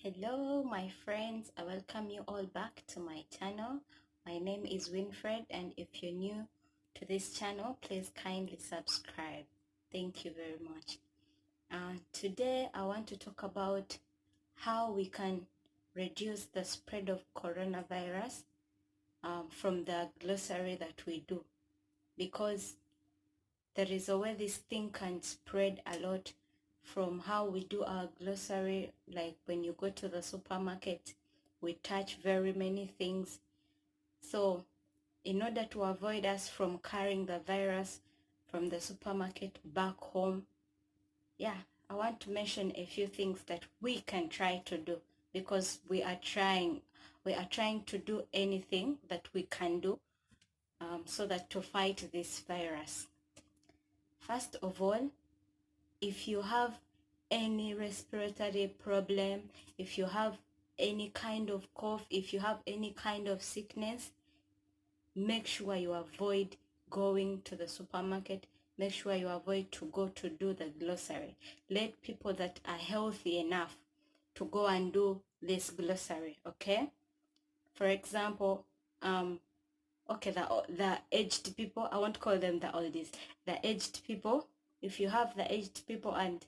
Hello my friends, I welcome you all back to my channel. My name is Winfred, and if you're new to this channel, please kindly subscribe. Thank you very much. Today I want to talk about how we can reduce the spread of coronavirus from the glossary that we do, because there is a way this thing can spread a lot from how we do our glossary. Like when you go to the supermarket, we touch very many things. So in order to avoid us from carrying the virus from the supermarket back home, I want to mention a few things that we can try to do, because we are trying to do anything that we can do so that to fight this virus. First of all, if you have any respiratory problem, if you have any kind of cough, if you have any kind of sickness, make sure you avoid going to the supermarket. Make sure you avoid to go to do the glossary. Let people that are healthy enough to go and do this glossary, okay? For example, okay, the aged people, I won't call them the oldies, the aged people. If you have the aged people and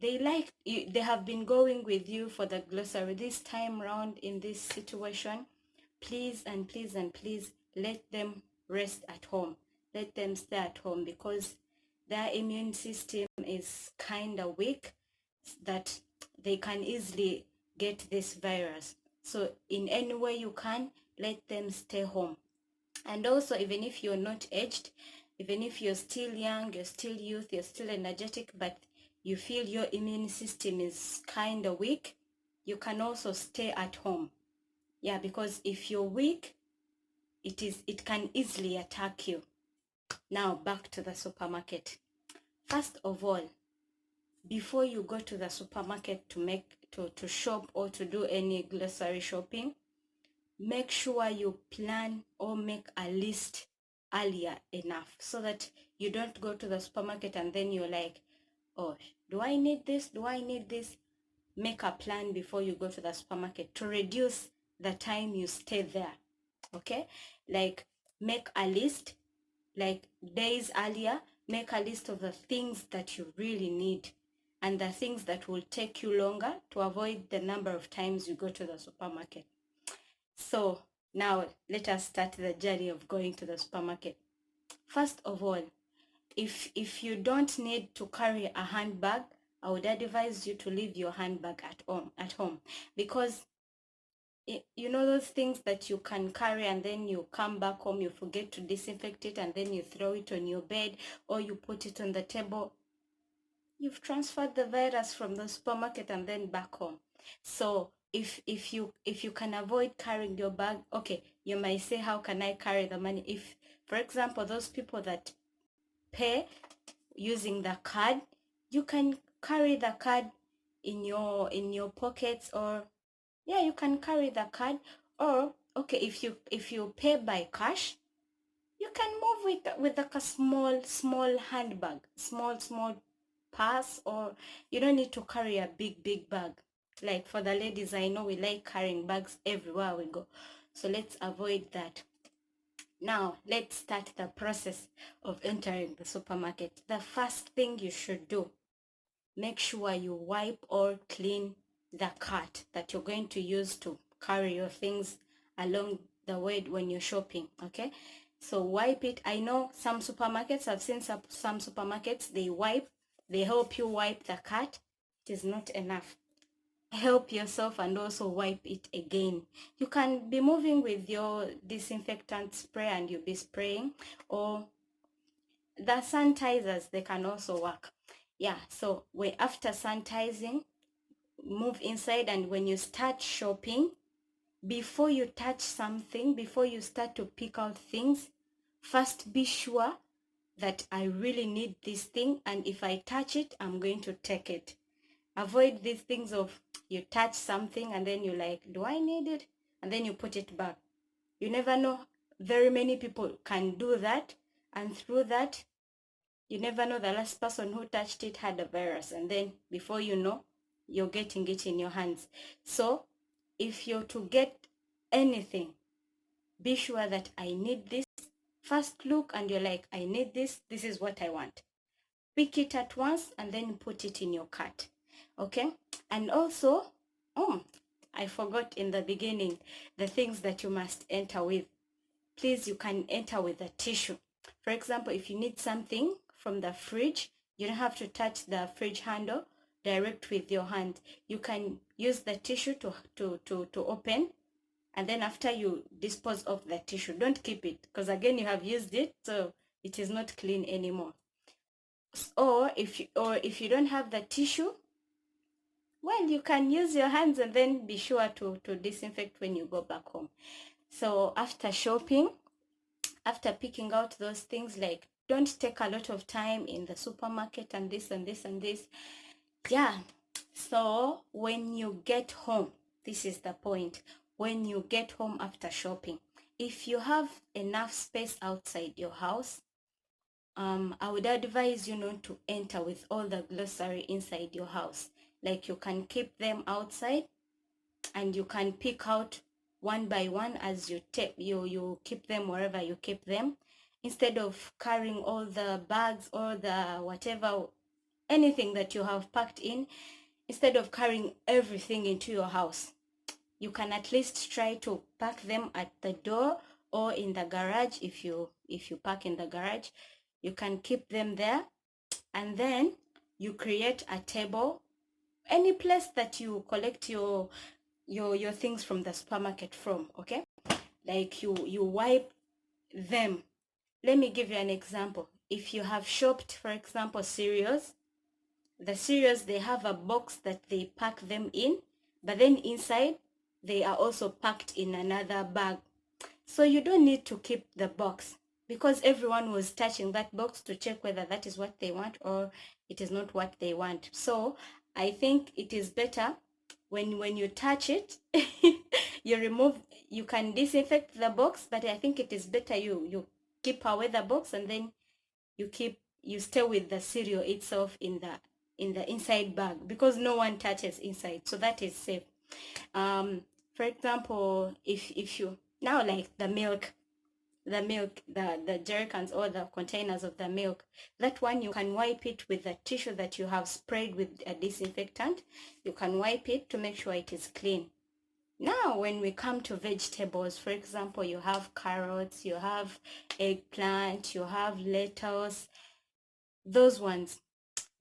they have been going with you for the glossary, this time round in this situation, please and please and please let them rest at home. Let them stay at home, because their immune system is kind of weak, that they can easily get this virus. So in any way you can, let them stay home. And also, even if you're not aged, even if you're still young, you're still youth, you're still energetic, but you feel your immune system is kind of weak, you can also stay at home. Yeah, because if you're weak, it can easily attack you. Now back to the supermarket. First of all, before you go to the supermarket to shop or to do any glossary shopping, make sure you plan or make a list earlier enough, so that you don't go to the supermarket and then you're like, oh, do I need this? Do I need this? Make a plan before you go to the supermarket to reduce the time you stay there, okay? Like, make a list, like days earlier, make a list of the things that you really need and the things that will take you longer, to avoid the number of times you go to the supermarket. So now let us start the journey of going to the supermarket. First of all, if you don't need to carry a handbag, I would advise you to leave your handbag at home, because you know those things that you can carry and then you come back home, you forget to disinfect it, and then you throw it on your bed or you put it on the table. You've transferred the virus from the supermarket and then back home. So if you can avoid carrying your bag, okay, you might say, how can I carry the money? If, for example, those people that pay using the card, you can carry the card in your pockets, or you can carry the card. Or okay, if you pay by cash, you can move with like a small handbag, small purse, or you don't need to carry a big bag. Like for the ladies, I know we like carrying bags everywhere we go, so let's avoid that. Now let's start the process of entering the supermarket. The first thing you should do, make sure you wipe or clean the cart that you're going to use to carry your things along the way when you're shopping, okay? So wipe it. I know some supermarkets, I've seen some supermarkets, they help you wipe the cart. It is not enough. Help yourself and also wipe it again. You can be moving with your disinfectant spray and you'll be spraying, or the sanitizers, they can also work. So after sanitizing, move inside, and when you start shopping, before you touch something, before you start to pick out things, first be sure that I really need this thing, and if I touch it, I'm going to take it. Avoid these things of you touch something and then you're like, do I need it? And then you put it back. You never know. Very many people can do that, and through that, you never know, the last person who touched it had a virus, and then before you know, you're getting it in your hands. So if you're to get anything, be sure that I need this. First look and you're like, I need this, this is what I want. Pick it at once and then put it in your cart. Okay? And also, I forgot in the beginning the things that you must enter with. Please, you can enter with a tissue. For example, if you need something from the fridge, you don't have to touch the fridge handle direct with your hand. You can use the tissue to open, and then after you dispose of the tissue, don't keep it, because again you have used it, so it is not clean anymore. Or if you don't have the tissue, well, you can use your hands and then be sure to disinfect when you go back home. So after shopping, after picking out those things, like, don't take a lot of time in the supermarket and this and this and this. Yeah. So when you get home, this is the point. When you get home after shopping, if you have enough space outside your house, I would advise you not to enter with all the glossary inside your house. Like, you can keep them outside and you can pick out one by one as you keep them wherever you keep them, instead of carrying all the bags or the whatever, anything that you have packed in. Instead of carrying everything into your house, you can at least try to pack them at the door or in the garage. If you park in the garage, you can keep them there, and then you create a table, any place that you collect your things from the supermarket from. Okay, like you wipe them. Let me give you an example. If you have shopped, for example, cereals, the cereals, they have a box that they pack them in, but then inside they are also packed in another bag. So you don't need to keep the box, because everyone was touching that box to check whether that is what they want or it is not what they want. So I think it is better when you touch it, you can disinfect the box, but I think it is better you keep away the box, and then you stay with the cereal itself in the inside bag, because no one touches inside, so that is safe. For example, if you now, like the milk, the jerry cans or the containers of the milk, that one you can wipe it with a tissue that you have sprayed with a disinfectant. You can wipe it to make sure it is clean. Now when we come to vegetables, for example, you have carrots, you have eggplant, you have lettuce, those ones,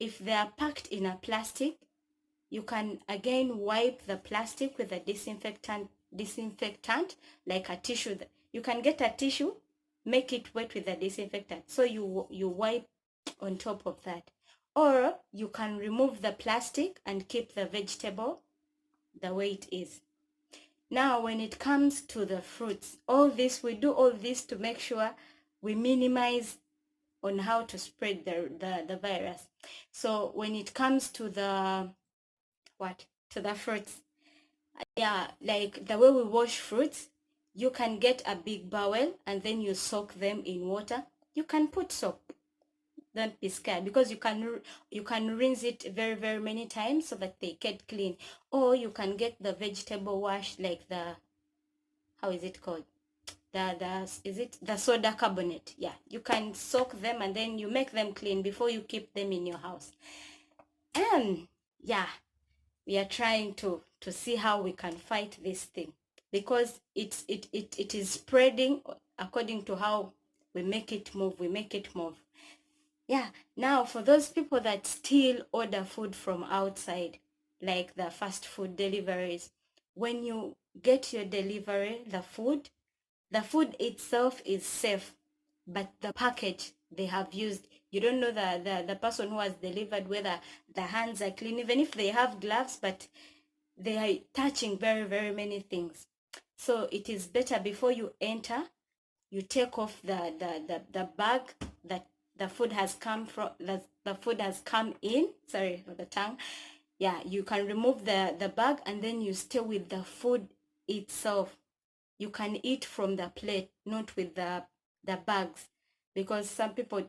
if they are packed in a plastic, you can again wipe the plastic with a disinfectant, like a tissue. You can get a tissue, make it wet with a disinfectant, so you wipe on top of that. Or you can remove the plastic and keep the vegetable the way it is. Now when it comes to the fruits, we do all this to make sure we minimize on how to spread the virus. So when it comes to the fruits, yeah, like the way we wash fruits, you can get a big bowl and then you soak them in water. You can put soap, don't be scared, because you can rinse it very, very many times so that they get clean. Or you can get the vegetable wash, like how is it called, is it the soda carbonate? Yeah, you can soak them and then you make them clean before you keep them in your house. And yeah, we are trying to see how we can fight this thing, because it is spreading according to how we make it move. Yeah. Now for those people that still order food from outside, like the fast food deliveries, when you get your delivery, the food itself is safe, but the package they have used, you don't know the person who has delivered whether the hands are clean, even if they have gloves, but they are touching very, very many things. So it is better, before you enter, you take off the bag that the food has come from, the food has come in. Sorry for the tongue. Yeah, you can remove the bag and then you stay with the food itself. You can eat from the plate, not with the bags, because some people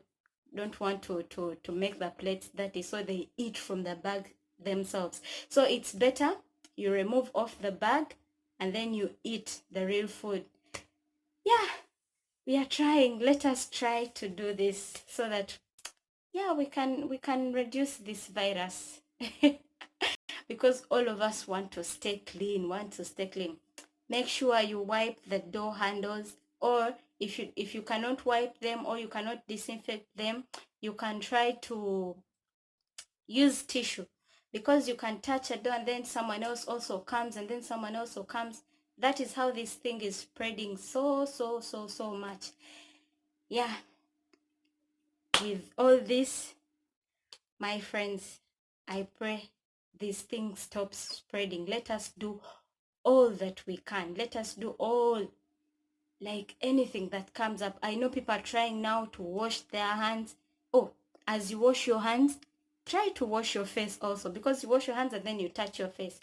don't want to make the plates dirty, so they eat from the bag themselves. So it's better you remove off the bag and then you eat the real food. Yeah, we are trying. Let us try to do this so that, yeah, we can reduce this virus. Because all of us want to stay clean, Make sure you wipe the door handles, or if you cannot wipe them or you cannot disinfect them, you can try to use tissue, because you can touch a door and then someone else also comes and then someone also comes. That is how this thing is spreading so much. Yeah, with all this, my friends, I pray this thing stops spreading. Let us do all that we can. Let us do all, like anything that comes up. I know people are trying now to wash their hands. Oh, as you wash your hands, try to wash your face also, because you wash your hands and then you touch your face.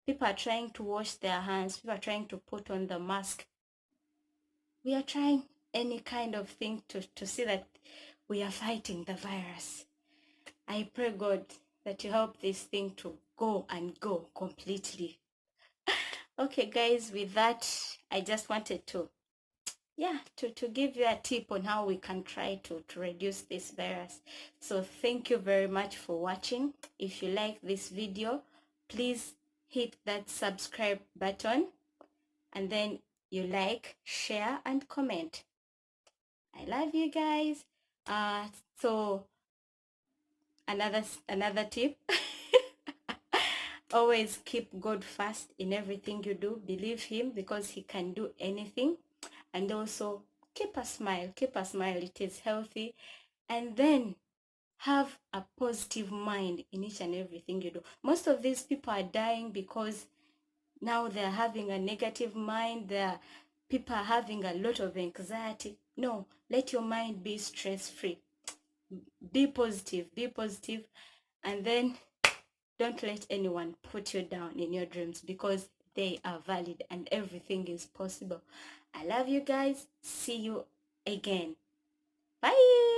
People are trying to wash their hands. People are trying to put on the mask. We are trying any kind of thing to see that we are fighting the virus. I pray, God, that you help this thing to go and go completely. Okay, guys, with that, I just wanted to give you a tip on how we can try to reduce this virus. So thank you very much for watching. If you like this video, please hit that subscribe button, and then you like, share, and comment. I love you guys. So another tip. Always keep God first in everything you do. Believe him, because he can do anything. And also keep a smile. It is healthy. And then have a positive mind in each and everything you do. Most of these people are dying because now they're having a negative mind. People are having a lot of anxiety. No, let your mind be stress-free. Be positive, and then don't let anyone put you down in your dreams, because they are valid and everything is possible. I love you guys. See you again. Bye.